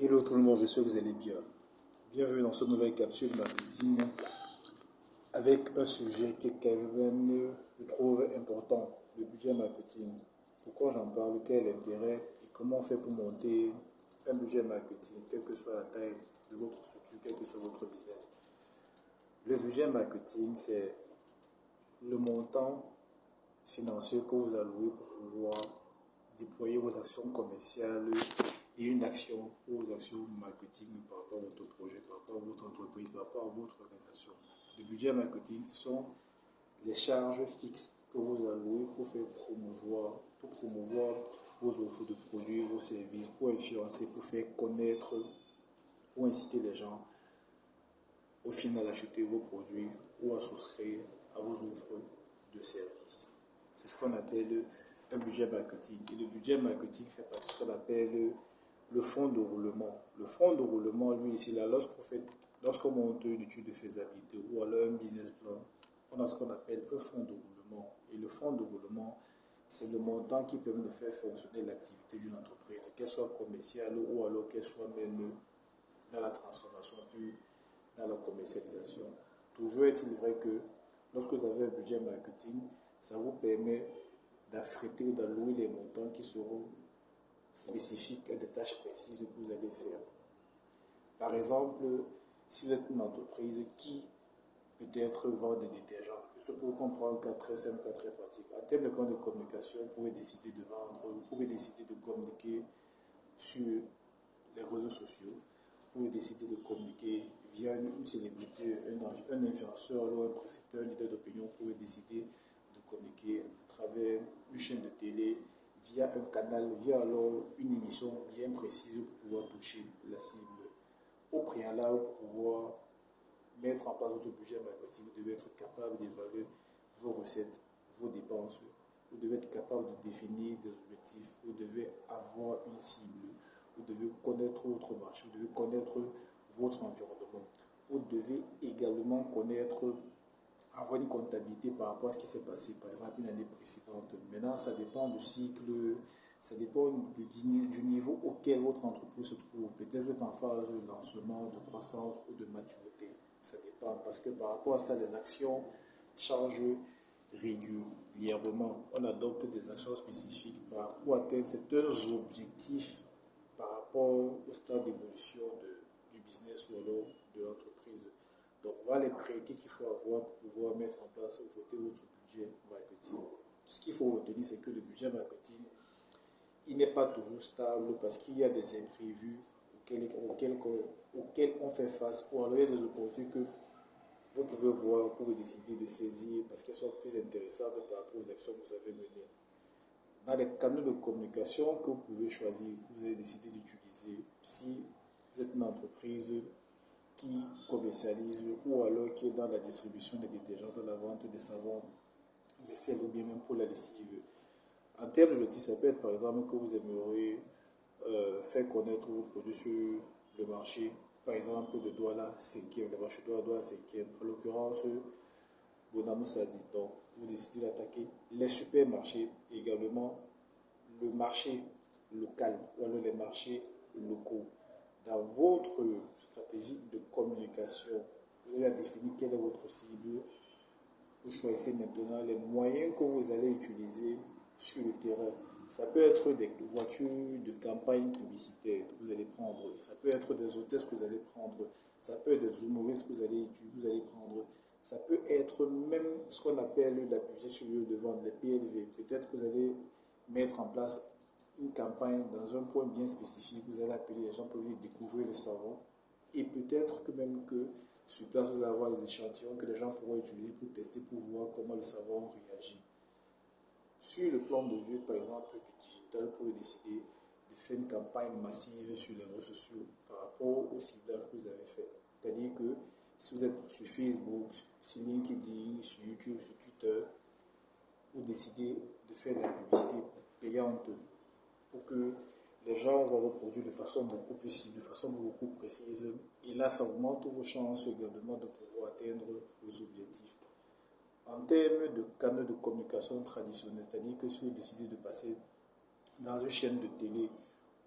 Hello tout le monde, j'espère que vous allez bien. Bienvenue dans cette nouvelle capsule marketing avec un sujet qui est quand même, je trouve, important, le budget marketing. Pourquoi j'en parle, quel est l'intérêt et comment on fait pour monter un budget marketing, quelle que soit la taille de votre structure, quel que soit votre business. Le budget marketing, c'est le montant financier que vous allouez pour pouvoir déployer vos actions commerciales et une action ou vos actions marketing par rapport à votre projet, par rapport à votre entreprise, par rapport à votre organisation. Le budget marketing, ce sont les charges fixes que vous allouez pour faire promouvoir vos offres de produits, vos services, pour influencer, pour faire connaître, pour inciter les gens au final à acheter vos produits ou à souscrire à vos offres de services. C'est ce qu'on appelle un budget marketing. Et le budget marketing fait partie de ce qu'on appelle le fonds de roulement. Le fonds de roulement, lui, ici, là, lorsqu'on monte une étude de faisabilité ou alors un business plan, on a ce qu'on appelle un fonds de roulement. Et le fonds de roulement, c'est le montant qui permet de faire fonctionner l'activité d'une entreprise, qu'elle soit commerciale ou alors qu'elle soit même dans la transformation, puis dans la commercialisation. Toujours est-il vrai que lorsque vous avez un budget marketing, ça vous permet d'affréter ou d'allouer les montants qui seront spécifiques à des tâches précises que vous allez faire. Par exemple, si vous êtes une entreprise qui peut-être vend des détergents, juste pour comprendre un cas très simple, un cas très pratique. En termes de communication, vous pouvez décider de vendre, vous pouvez décider de communiquer sur les réseaux sociaux, vous pouvez décider de communiquer via une célébrité, un influenceur ou un précepteur, un leader d'opinion, vous pouvez décider de communiquer à travers une chaîne de télé, via un canal, via alors une émission bien précise pour pouvoir toucher la cible. Au préalable, pour pouvoir mettre en place votre budget marketing, vous devez être capable d'évaluer vos recettes, vos dépenses. Vous devez être capable de définir des objectifs. Vous devez avoir une cible. Vous devez connaître votre marché. Vous devez connaître votre environnement. Vous devez également avoir une comptabilité par rapport à ce qui s'est passé, par exemple une année précédente. Maintenant, ça dépend du cycle, ça dépend du niveau auquel votre entreprise se trouve. Peut-être vous êtes en phase de lancement, de croissance ou de maturité. Ça dépend parce que par rapport à ça, les actions changent régulièrement. On adopte des actions spécifiques pour atteindre certains objectifs par rapport au stade d'évolution du business ou alors de l'entreprise. Donc voilà les prérequis qu'il faut avoir pour pouvoir mettre en place ou voter votre budget marketing. Ce qu'il faut retenir, c'est que le budget marketing, il n'est pas toujours stable parce qu'il y a des imprévus auxquels on fait face, ou alors il y a des opportunités que vous pouvez voir, vous pouvez décider de saisir parce qu'elles sont plus intéressantes par rapport aux actions que vous avez menées. Dans les canaux de communication que vous pouvez choisir, que vous avez décidé d'utiliser, si vous êtes une entreprise qui commercialise ou alors qui est dans la distribution des détergents, dans la vente des savons, vaisselle ou bien même pour la lessive. En termes d'objectifs, ça peut être par exemple que vous aimeriez faire connaître vos produits sur le marché, par exemple de Douala 5e, le marché de Douala 5e, en l'occurrence Bonamou Sadi. Donc vous décidez d'attaquer les supermarchés, également le marché local ou alors les marchés locaux. Dans votre stratégie de communication, vous allez définir quelle est votre cible. Vous choisissez maintenant les moyens que vous allez utiliser sur le terrain. Ça peut être des voitures de campagne publicitaire que vous allez prendre. Ça peut être des hôtesses que vous allez prendre. Ça peut être des humoristes que vous allez prendre. Ça peut être même ce qu'on appelle la publicité sur le lieu de vente, les PLV. Peut-être que vous allez mettre en place une campagne dans un point bien spécifique. Vous allez appeler les gens pour venir découvrir le savon. Et peut-être que même que sur place, vous allez avoir des échantillons que les gens pourront utiliser pour tester, pour voir comment le savon réagit. Sur le plan de vue, par exemple, du digital, vous pouvez décider de faire une campagne massive sur les réseaux sociaux par rapport au ciblage que vous avez fait. C'est-à-dire que si vous êtes sur Facebook, sur LinkedIn, sur YouTube, sur Twitter, vous décidez de faire de la publicité payante pour que les gens voient vos produits de façon beaucoup plus cible, de façon beaucoup précise. Et là, ça augmente vos chances également de pouvoir atteindre vos objectifs. En termes de canaux de communication traditionnels, c'est-à-dire que si vous décidez de passer dans une chaîne de télé,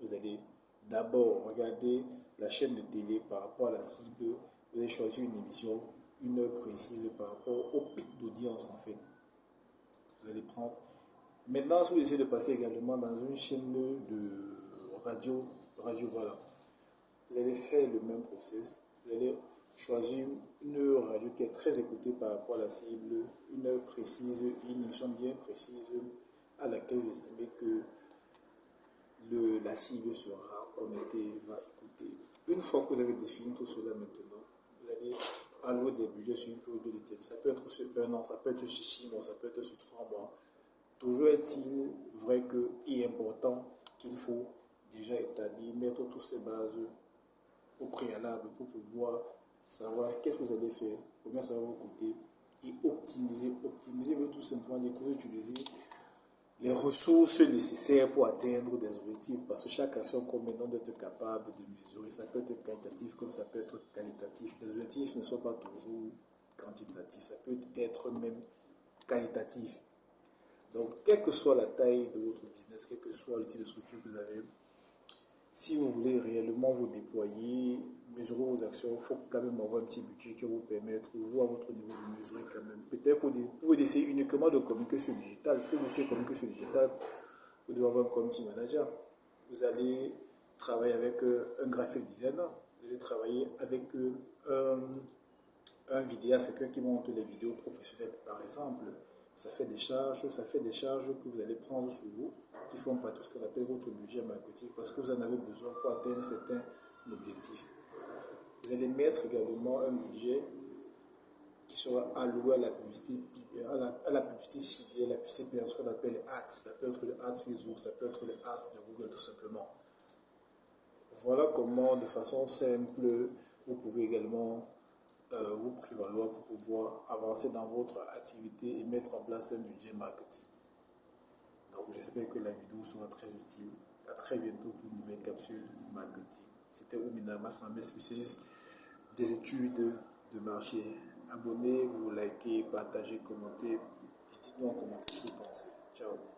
vous allez D'abord, regardez la chaîne de télé par rapport à la cible. Vous allez choisir une émission, une heure précise par rapport au pic d'audience en fait. Vous allez prendre. Maintenant, si vous essayez de passer également dans une chaîne de radio voilà, vous allez faire le même process. Vous allez choisir une radio qui est très écoutée par rapport à la cible, une heure précise, une émission bien précise à laquelle vous estimez que la cible sera connectée, va écouter. Une fois que vous avez défini tout cela maintenant, vous allez allouer des budgets sur une période de temps. Ça peut être sur un an, ça peut être sur 6 mois, ça peut être sur 3 mois. Toujours est-il vrai que et important qu'il faut déjà établir, mettre toutes ces bases au préalable pour pouvoir savoir qu'est-ce que vous allez faire, combien ça va vous coûter et optimiser. Optimiser veut tout simplement dire que vous utilisez les ressources nécessaires pour atteindre des objectifs parce que chaque action comme maintenant d'être capable de mesurer, ça peut être qualitatif comme ça peut être qualitatif. Les objectifs ne sont pas toujours quantitatifs, ça peut être même qualitatif. Donc, quelle que soit la taille de votre business, quel que soit le type de structure que vous avez, si vous voulez réellement vous déployer, mesurer vos actions, il faut quand même avoir un petit budget qui va vous permettre, vous à votre niveau, de mesurer quand même. Peut-être que vous essayez uniquement de communiquer sur le digital. Pour vous faire communiquer sur le digital, vous devez avoir un community manager. Vous allez travailler avec un graphic designer. Vous allez travailler avec un vidéaste, quelqu'un qui monte les vidéos professionnelles, par exemple. Ça fait des charges que vous allez prendre sur vous, qui font partie de ce qu'on appelle votre budget marketing, parce que vous en avez besoin pour atteindre certains objectifs. Vous allez mettre également un budget qui sera alloué à la publicité, à la publicité ciblée, la publicité ce qu'on appelle ads. Ça peut être le ads Facebook, ça peut être le ads de Google tout simplement. Voilà comment, de façon simple, vous pouvez également vous prévaloir pour pouvoir avancer dans votre activité et mettre en place un budget marketing. Donc j'espère que la vidéo sera très utile. À très bientôt pour une nouvelle capsule marketing. C'était Omina Masramé, spécialiste des études de marché. Abonnez-vous, likez, partagez, commentez et dites-nous en commentaire ce que vous pensez. Ciao.